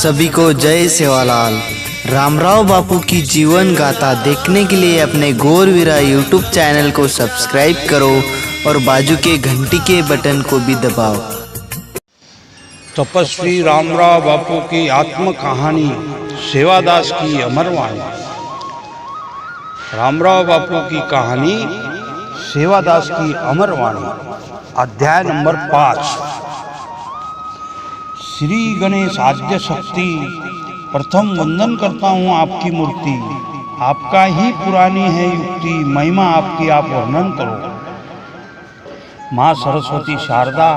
सभी को जय सेवालाल। रामराव बापू की जीवन गाथा देखने के लिए अपने गौरवीरा यूट्यूब चैनल को सब्सक्राइब करो और बाजू के घंटी के बटन को भी दबाओ। तपस्वी रामराव बापू की आत्म कहानी सेवादास की अमरवाणी। रामराव बापू की कहानी सेवादास की अमरवाणी, अध्याय नंबर 5। श्री गणेश आद्य शक्ति, प्रथम वंदन करता हूँ आपकी मूर्ति। आपका ही पुरानी है युक्ति, महिमा आपकी आप वर्णन करो। माँ सरस्वती शारदा,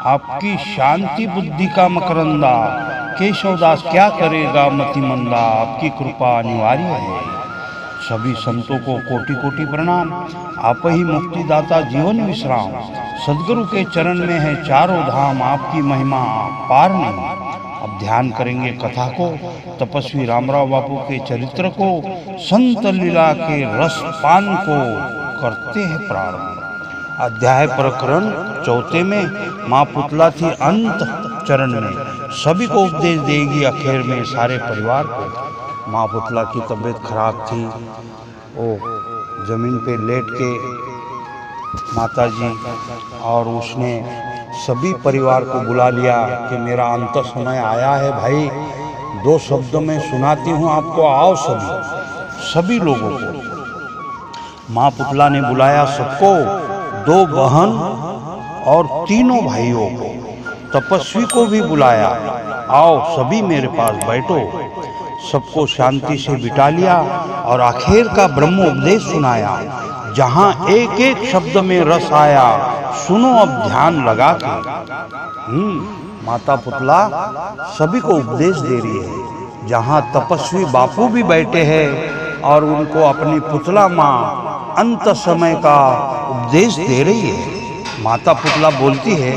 आपकी शांति बुद्धि का मकरंदा। केशवदास क्या करेगा मतिमंदा, आपकी कृपा अनिवार्य है। सभी संतों को कोटि कोटि प्रणाम, आप ही मुक्तिदाता जीवन विश्राम। सदगुरु के चरण में है चारों धाम, आपकी महिमा पार नहीं। अब ध्यान करेंगे कथा को, तपस्वी रामराव बापू के चरित्र को, संत लीला के रसपान को करते हैं प्रारंभ। अध्याय प्रकरण 4 में माँ पुतला थी अंत चरण में, सभी को उपदेश देगी आखिर में सारे परिवार को। माँ पुतला की तबीयत खराब थी, वो जमीन पे लेट के माताजी, और उसने सभी परिवार को बुला लिया कि मेरा अंत समय आया है भाई, 2 शब्दों में सुनाती हूँ आपको, आओ सभी लोगों को। माँ पुतला ने बुलाया सबको, 2 बहन और 3 भाइयों को। तपस्वी को भी बुलाया, आओ सभी मेरे पास बैठो। सबको शांति से बिठा लिया और आखिर का ब्रह्म उपदेश सुनाया, जहां एक एक शब्द में रस आया। सुनो अब ध्यान लगा के। माता पुतला सभी को उपदेश दे रही है, जहां तपस्वी बापू भी बैठे हैं और उनको अपनी पुतला माँ अंत समय का उपदेश दे रही है। माता पुतला बोलती है,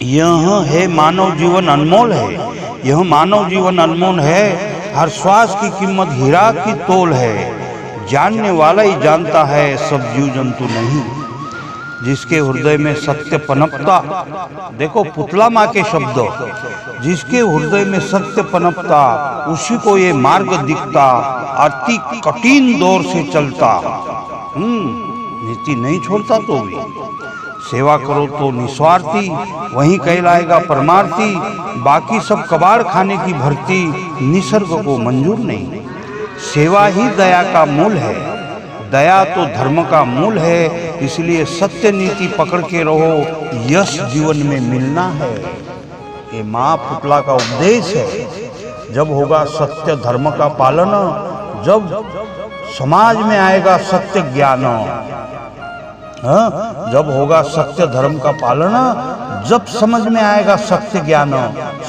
यह है मानव जीवन अनमोल है, यह मानव जीवन अनमोल है। हर श्वास की कीमत हीरा की तोल है। जानने वाला ही जानता है, सब जीव जंतु नहीं। जिसके हृदय में सत्य पनपता, देखो पुतला माँ के शब्द, जिसके हृदय में सत्य पनपता उसी को ये मार्ग दिखता, अति कठिन दौर से चलता। नीति नहीं छोड़ता तो भी सेवा करो तो निस्वार्थी, वहीं कहलाएगा परमार्थी। बाकी सब कबाड़ खाने की भर्ती, निसर्ग को मंजूर नहीं। सेवा ही दया का मूल है, दया तो धर्म का मूल है। इसलिए सत्य नीति पकड़ के रहो, यश जीवन में मिलना है। ये माँ पुतला का उपदेश है। जब होगा सत्य धर्म का पालन, जब समाज में आएगा सत्य ज्ञान, जब होगा सत्य धर्म का पालन, जब समझ में आएगा सत्य ज्ञान।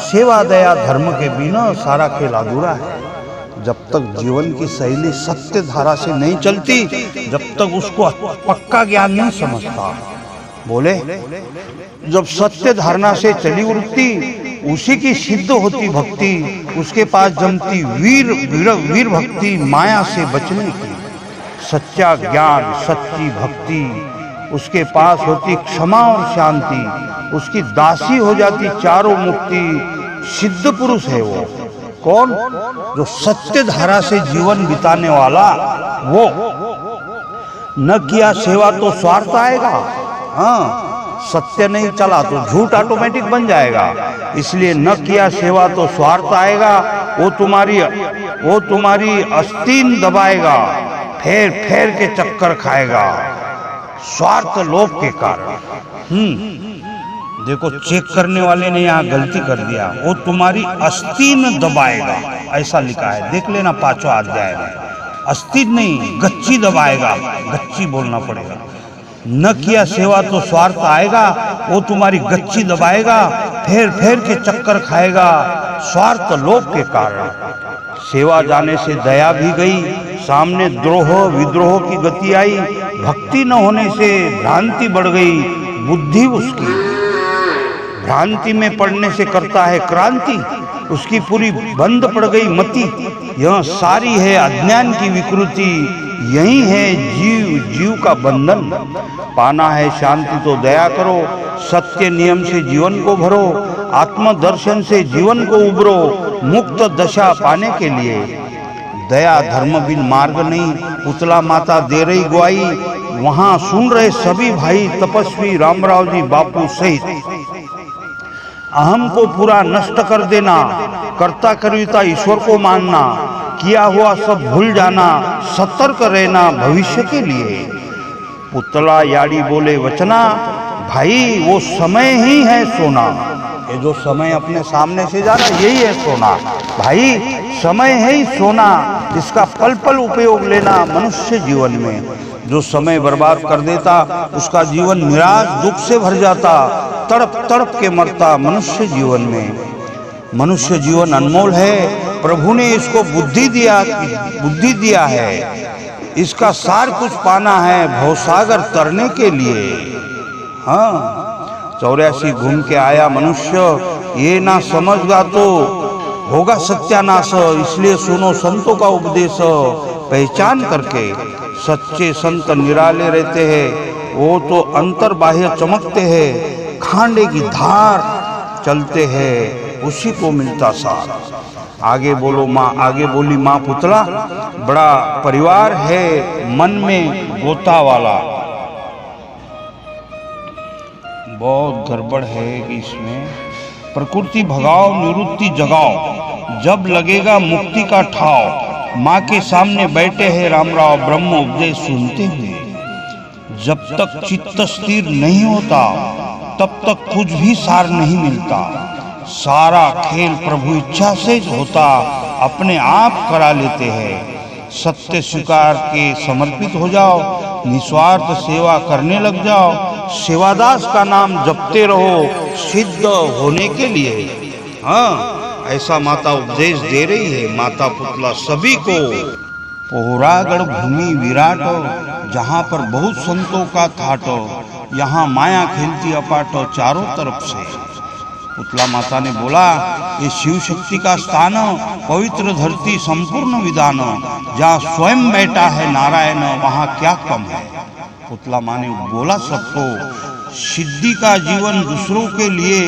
सेवा दया धर्म के बिना सारा खेल अधूरा है। जब तक जीवन की शैली सत्य धारा से नहीं चलती, जब तक उसको पक्का ज्ञान नहीं समझता। बोले, जब सत्य धारणा से चली वृत्ति, उसी की सिद्ध होती भक्ति। उसके पास जमती वीर भक्ति, माया से बचने की। सच्चा ज्ञान सच्ची भक्ति, उसके पास होती क्षमा और शांति। उसकी दासी हो जाती चारों मुक्ति। सिद्ध पुरुष है वो। कौन? जो सत्य धारा से जीवन बिताने वाला। वो न किया सेवा तो स्वार्थ आएगा। सत्य नहीं चला तो झूठ ऑटोमेटिक बन जाएगा। इसलिए न किया सेवा तो स्वार्थ आएगा। वो तुम्हारी आस्तीन दबाएगा, फेर फेर के चक्कर खाएगा, स्वार्थ लोभ के कारण। देखो, चेक करने वाले ने यहाँ गलती कर दिया। वो तुम्हारी आस्तीन दबाएगा, ऐसा लिखा है, देख लेना 5वां अध्याय में। आस्तीन नहीं, गच्ची दबाएगा, गच्ची बोलना पड़ेगा। न किया सेवा तो स्वार्थ आएगा, वो तुम्हारी गच्ची दबाएगा, फेर फेर के चक्कर खाएगा, स्वार्थ लोभ के कारण। सेवा जाने से दया भी गई, सामने द्रोह विद्रोह की गति आई। भक्ति न होने से भ्रांति बढ़ गई, बुद्धि उसकी भ्रांति में पड़ने से करता है क्रांति। उसकी पूरी बंद पड़ गई मति। यह सारी है अज्ञान की विकृति, यही है जीव जीव का बंधन। पाना है शांति तो दया करो, सत्य नियम से जीवन को भरो, आत्मदर्शन से जीवन को उबरो, मुक्त दशा पाने के लिए। दया धर्म बिन मार्ग नहीं, पुतला माता दे रही ग्वाही। वहां सुन रहे सभी भाई तपस्वी रामराव जी बापू सहित। अहम को पूरा नष्ट कर देना, कर्ता कर्ता ईश्वर को मानना, किया हुआ सब भूल जाना, सतर्क रहना भविष्य के लिए। पुतला याड़ी बोले वचना, भाई वो समय ही है सोना। ये जो समय अपने सामने से जा रहा यही है सोना। भाई समय है ही सोना, इसका पल पल उपयोग लेना मनुष्य जीवन में। जो समय बर्बाद कर देता उसका जीवन निराश दुख से भर जाता, तड़प तड़प के मरता मनुष्य जीवन में। मनुष्य जीवन अनमोल है, प्रभु ने इसको बुद्धि दिया है। इसका सार कुछ पाना है भवसागर तरने के लिए। हाँ 84 घूम के आया मनुष्य, ये ना समझगा तो होगा सत्यानाश। इसलिए सुनो संतों का उपदेश, पहचान करके। सच्चे संत निराले रहते हैं, वो तो अंतर बाह्य चमकते हैं, खांडे की धार चलते हैं, उसी को मिलता सार। आगे बोलो माँ, आगे बोली माँ पुतला, बड़ा परिवार है मन में गोता वाला। बहुत गड़बड़ है कि इसमें प्रकृति भगाओ निवृत्ति जगाओ, जब लगेगा मुक्ति का ठाव। माँ के सामने बैठे हैं रामराव ब्रह्म उपदेश सुनते हुए। जब तक चित्त स्थिर नहीं होता तब तक कुछ भी सार नहीं मिलता। सारा खेल प्रभु इच्छा से होता, अपने आप करा लेते हैं। सत्य स्वीकार के समर्पित हो जाओ, निस्वार्थ सेवा करने लग जाओ। सेवादास का नाम जपते रहो सिद्ध होने के लिए। हाँ ऐसा माता उपदेश दे रही है माता पुतला सभी को। पोहरागढ़ भूमि विराट, जहाँ पर बहुत संतों का थाट, यहाँ माया खेलती अपाट चारों तरफ से। पुतला माता ने बोला, ये शिव शक्ति का स्थान, पवित्र धरती संपूर्ण विधान, जहाँ स्वयं बैठा है नारायण, वहाँ क्या कम है। पुतला माँ ने बोला सबको, सिद्धि का जीवन दूसरों के लिए,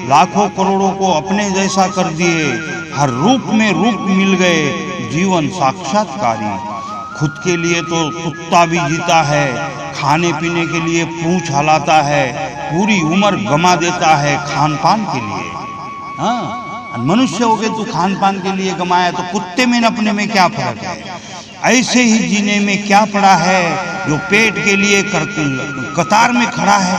लाखों करोड़ों को अपने जैसा कर दिए। हर रूप में रूप मिल गए, जीवन साक्षात्कारी। खुद के लिए तो कुत्ता भी जीता है, खाने पीने के लिए पूंछ हलाता है, पूरी उम्र गमा देता है खान पान के लिए। हाँ मनुष्य हो गए तो खान पान के लिए गमाया, तो कुत्ते में अपने में क्या फर्क है। ऐसे ही जीने में क्या पड़ा है जो पेट के लिए कतार में खड़ा है।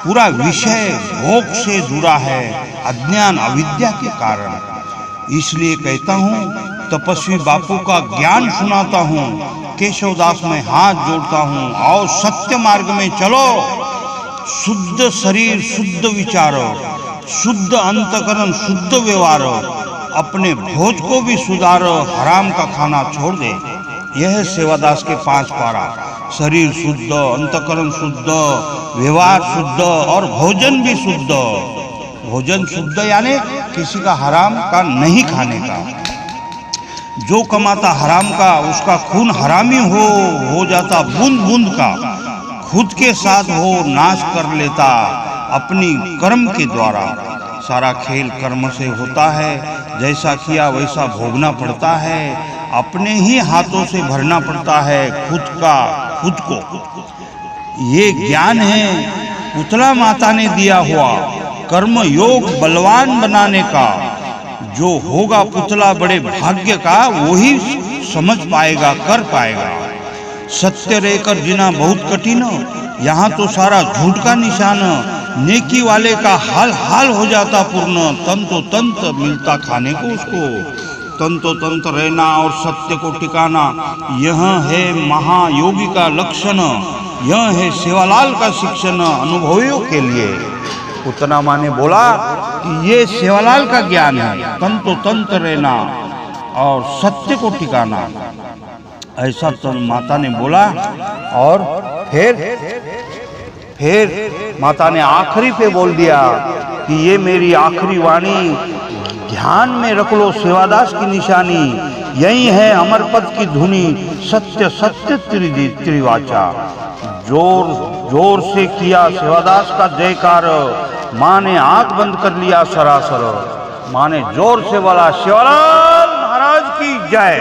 पूरा विषय भोग से जुड़ा है, अज्ञान अविद्या के कारण। इसलिए कहता हूँ तपस्वी बापू का ज्ञान सुनाता हूँ, केशवदास में हाथ जोड़ता हूँ, आओ सत्य मार्ग में चलो। शुद्ध शरीर शुद्ध विचारो, शुद्ध अंतकरण शुद्ध व्यवहार, अपने भोज को भी सुधारो, हराम का खाना छोड़ दे। यह है सेवादास के 5 पारा। शरीर शुद्ध, अंतकरण शुद्ध, व्यवहार शुद्ध और भोजन भी शुद्ध। भोजन शुद्ध यानी किसी का हराम का नहीं खाने का। जो कमाता हराम का उसका खून हरामी हो जाता बूंद बूंद का। खुद के साथ हो नाश कर लेता अपनी कर्म के द्वारा। सारा खेल कर्म से होता है, जैसा किया वैसा भोगना पड़ता है, अपने ही हाथों से भरना पड़ता है खुद को। ये ज्ञान है पुतला माता ने दिया हुआ, कर्म योग बलवान बनाने का। जो होगा पुतला बड़े भाग्य का, वही समझ पाएगा, कर पाएगा। सत्य रहकर जीना बहुत कठिन, यहाँ तो सारा झूठ का निशान। नेकी वाले का हाल हाल हो जाता पूर्ण, तंतो तंत मिलता खाने को उसको। तंतो तंत रहना और सत्य को टिकाना, यह है महायोगी का लक्षण। यह है सेवालाल का शिक्षण अनुभवियों के लिए। पुतना माँ ने बोला कि ये सेवालाल का ज्ञान है, तंतो तंत रहना और सत्य को टिकाना। ऐसा तो माता ने बोला। और फिर माता ने आखिरी पे बोल दिया कि ये मेरी आखिरी वाणी, ध्यान में रख लो सेवादास की निशानी। यही है अमर पद की धुनी, सत्य सत्य त्रिवाचा। जोर जोर से किया सेवादास का जयकार, माँ ने आंख बंद कर लिया सरासर। माँ ने जोर से बोला सेवालाल महाराज की जय।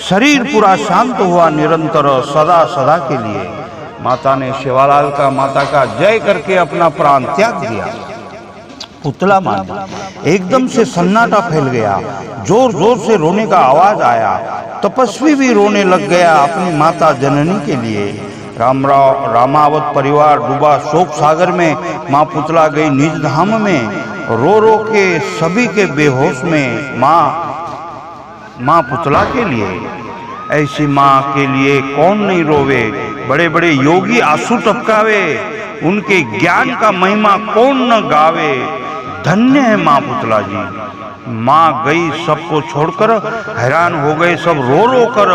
शरीर पूरा शांत हुआ निरंतर सदा सदा के लिए। माता ने सेवालाल का माता का जय करके अपना प्राण त्याग दिया। पुतला माना एकदम से सन्नाटा फैल गया, जोर जोर से रोने का आवाज आया। तपस्वी भी रोने लग गया अपनी माता जननी के लिए। रामावत परिवार डूबा शोक सागर में। माँ पुतला गई निज धाम में, रो रो के सभी के बेहोश में। माँ पुतला के लिए, ऐसी माँ के लिए कौन नहीं रोवे। बड़े बड़े योगी आंसू टपकावे, उनके ज्ञान का महिमा कौन न गावे। धन्य है माँ पुतला जी। माँ गई सबको छोड़कर, हैरान हो गए सब रो रो कर।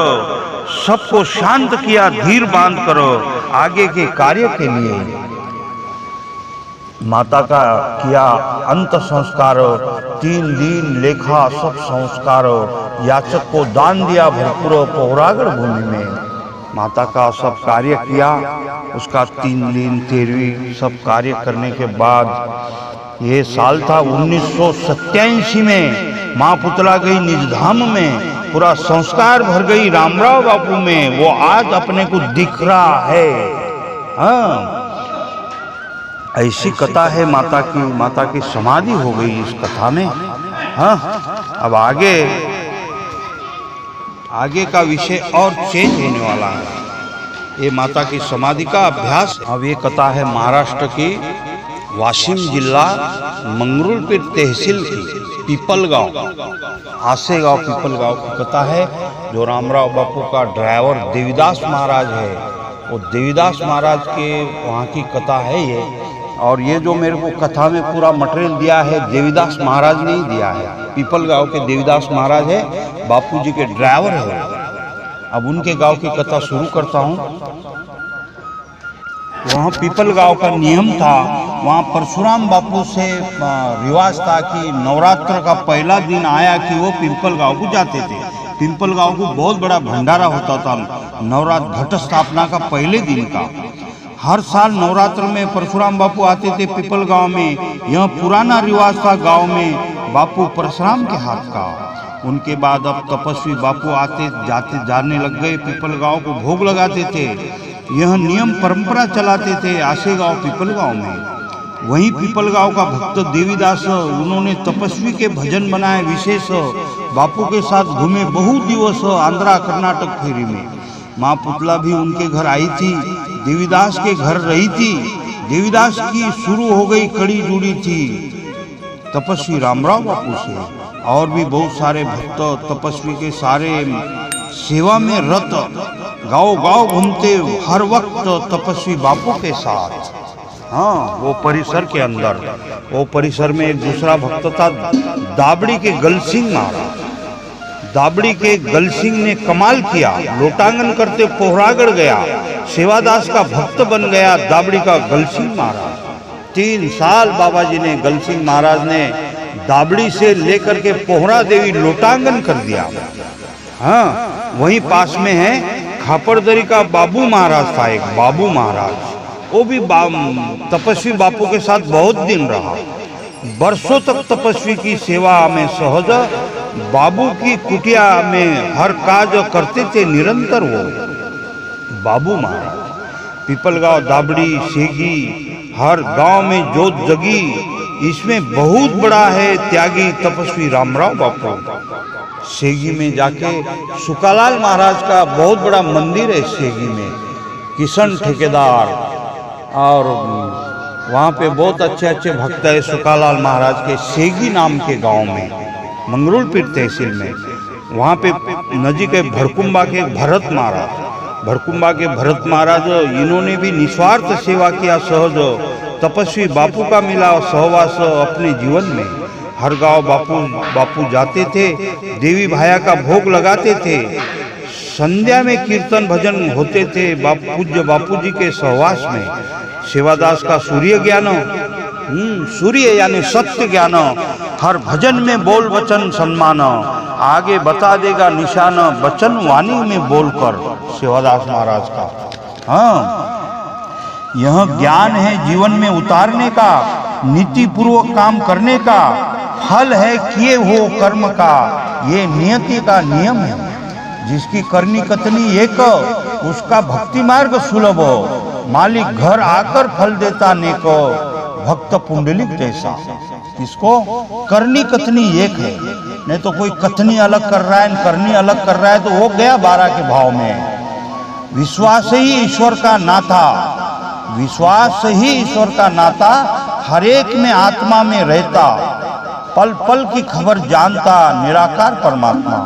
सबको शांत किया धीर बांध कर आगे के कार्य के लिए। माता का किया अंत संस्कार, 3 दिन लेखा सब संस्कार। याचक को दान दिया भरपूर पौरागढ़ भूमि में। माता का सब कार्य किया, उसका 3 दिन 13वीं सब कार्य करने के बाद ये साल था 1987 में। माँ पुतला गई निज धाम में, पूरा संस्कार भर गई रामराव बापू में। वो आज अपने को दिख रहा है। हाँ, ऐसी कथा है माता की। माता की समाधि हो गई इस कथा में। हाँ, अब आगे का विषय और चेंज होने वाला है। ये माता की समाधि का अभ्यास। अब ये कथा है महाराष्ट्र की वाशिम जिला मंगरुळपीर तहसील की पीपलगांव, आसेगांव पीपलगांव की कथा है। जो रामराव बापू का ड्राइवर देवीदास महाराज है, वो देवीदास महाराज के वहाँ की कथा है ये। और ये जो मेरे को कथा में पूरा मटेरियल दिया है देवीदास महाराज ने ही दिया है। पीपलगांव के देवीदास महाराज है, बापूजी के ड्राइवर है। अब उनके गांव की कथा शुरू करता हूँ। वहाँ पीपलगांव का नियम था, वहाँ परशुराम बापू से रिवाज था कि नवरात्र का पहला दिन आया कि वो पीपलगांव को जाते थे। पीपलगांव को बहुत बड़ा भंडारा होता था नवरात्र घट स्थापना का पहले दिन का। हर साल नवरात्र में परशुराम बापू आते थे पीपलगांव में। यह पुराना रिवाज था गांव में बापू परशुराम के हाथ का। उनके बाद अब तपस्वी बापू आते जाते जाने लग गए, पीपलगांव को भोग लगाते थे। यह नियम परंपरा चलाते थे आसेगांव पीपलगांव में। वहीं पीपलगांव का भक्त देवीदास, उन्होंने तपस्वी के भजन बनाए विशेष। बापू के साथ घूमे बहुत दिवस आंध्रा कर्नाटक फेरी में। माँ पुतला भी उनके घर आई थी, देवीदास के घर रही थी। देवीदास की शुरू हो गई कड़ी जुड़ी थी तपस्वी रामराव बापू से। और भी बहुत सारे भक्त तपस्वी के सारे सेवा में रत, गांव गांव घूमते हर वक्त तपस्वी बापू के साथ। हाँ, वो परिसर के अंदर, वो परिसर में एक दूसरा भक्त था दाबड़ी के गलसिंह महाराज। दाबड़ी के गलसिंह ने कमाल किया, लोटांगन करते पोहरागढ़ गया, सेवादास का भक्त बन गया दाबड़ी का गलसिंह महाराज। 3 साल बाबा जी ने, गलसिंह महाराज ने दाबड़ी से लेकर के पोहरा देवी लोटांगन कर दिया। हाँ, वहीं पास में है खापड़दरी का बाबू महाराज था, एक बाबू महाराज। वो भी तपस्वी बापू के साथ बहुत दिन रहा। बरसों तक तपस्वी की सेवा में सहज, बाबू की कुटिया में हर काज करते थे निरंतर वो बाबू महाराज। पीपलगांव, दाबड़ी, सेगी, हर गांव में जोत जगी। इसमें बहुत बड़ा है त्यागी तपस्वी रामराव बापू। सेगी में जाके सुकालाल महाराज का बहुत बड़ा मंदिर है सेगी में, किशन ठेकेदार। और वहाँ पे बहुत अच्छे अच्छे भक्त है सुकालाल महाराज के सेगी नाम के गांव में, मंगरुळपीर तहसील में। वहाँ पे नजीक है भड़कुंबा के भरत महाराज। भड़कुंबा के भरत महाराज, इन्होंने भी निस्वार्थ सेवा किया सहज। तपस्वी बापू का मिला सहवास अपने जीवन में। हर गांव बापू जाते थे, देवी भाया का भोग लगाते थे। संध्या में कीर्तन भजन होते थे पूज्य बापू जी के सहवास में। सेवादास का सूर्य ज्ञान, सूर्य यानी सत्य ज्ञान, हर भजन में बोल वचन सम्मान। आगे बता देगा निशाना वचन वाणी में बोलकर, सेवादास महाराज का। हाँ, यह ज्ञान है जीवन में उतारने का, नीति पूर्वक काम करने का, फल है किए हो कर्म का, ये नियति का नियम है। जिसकी करनी कथनी एक, उसका भक्ति मार्ग सुलभ, मालिक घर आकर फल देता नेको, भक्त पुंडलिक जैसा। इसको करनी कथनी एक है, नहीं तो कोई कथनी अलग कर रहा है, करनी अलग कर रहा है, तो वो गया 12 के भाव में। विश्वास ही ईश्वर का नाता, विश्वास ही ईश्वर का नाता, हर एक में आत्मा में रहता, पल पल की खबर जानता, निराकार परमात्मा।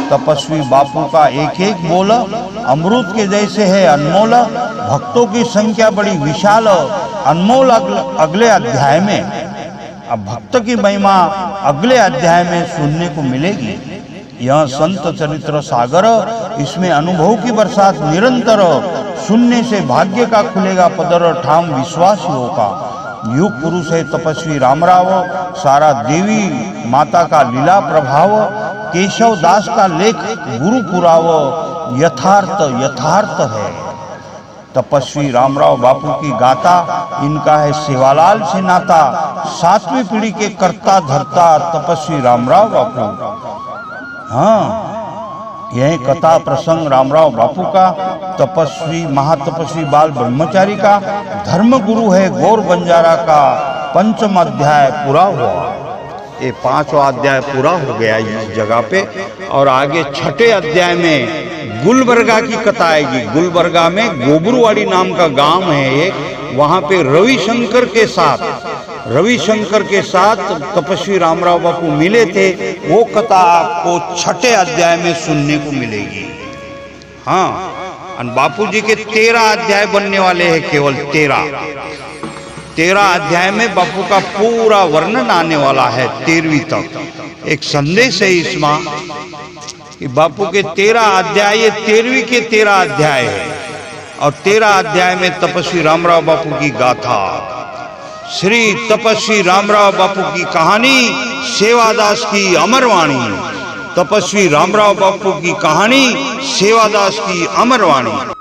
तपस्वी बापू का एक एक बोल अमृत के जैसे है अनमोल, भक्तों की संख्या बड़ी विशाल, अनमोल अगले अध्याय में। अब भक्त की महिमा अगले अध्याय में सुनने को मिलेगी। यह संत चरित्र सागर, इसमें अनुभव की बरसात निरंतर, सुनने से भाग्य का खुलेगा पदर, ठाम विश्वासियों का। युग पुरुष है तपस्वी रामराव, सारा देवी माता का लीला प्रभाव, केशव दास का लेख गुरु पुराव, यथार्थ यथार्थ है। तपस्वी रामराव बापू की गाथा, इनका है सेवालाल से नाता, 7वीं पीढ़ी के कर्ता धर्ता तपस्वी रामराव बापू। हाँ, यह कथा प्रसंग रामराव बापू का, तपस्वी महातपस्वी बाल ब्रह्मचारी का, धर्म गुरु है गौर बंजारा का, 5वां अध्याय पूरा हुआ। ये 5वां अध्याय पूरा हो गया इस जगह पे, और आगे 6ठे अध्याय में गुलबर्गा की कथा आएगी। गुलबर्गा में गोबरवाड़ी नाम का गांव है एक, वहां पे रविशंकर के साथ तपस्वी रामराव बापू मिले थे। वो कथा आपको 6ठे अध्याय में सुनने को मिलेगी। हाँ, और बापू जी के 13 अध्याय बनने वाले हैं, केवल 13 अध्याय में बापू का पूरा वर्णन आने वाला है 13वीं तक। एक संदेश है इसमें कि बापू के 13 अध्याय, ये 13वीं के 13 अध्याय है, और 13 अध्याय में तपस्वी रामराव बापू की गाथा, श्री तपस्वी रामराव बापू की कहानी, सेवादास की अमरवाणी। तपस्वी रामराव बापू की कहानी, सेवादास की अमरवाणी।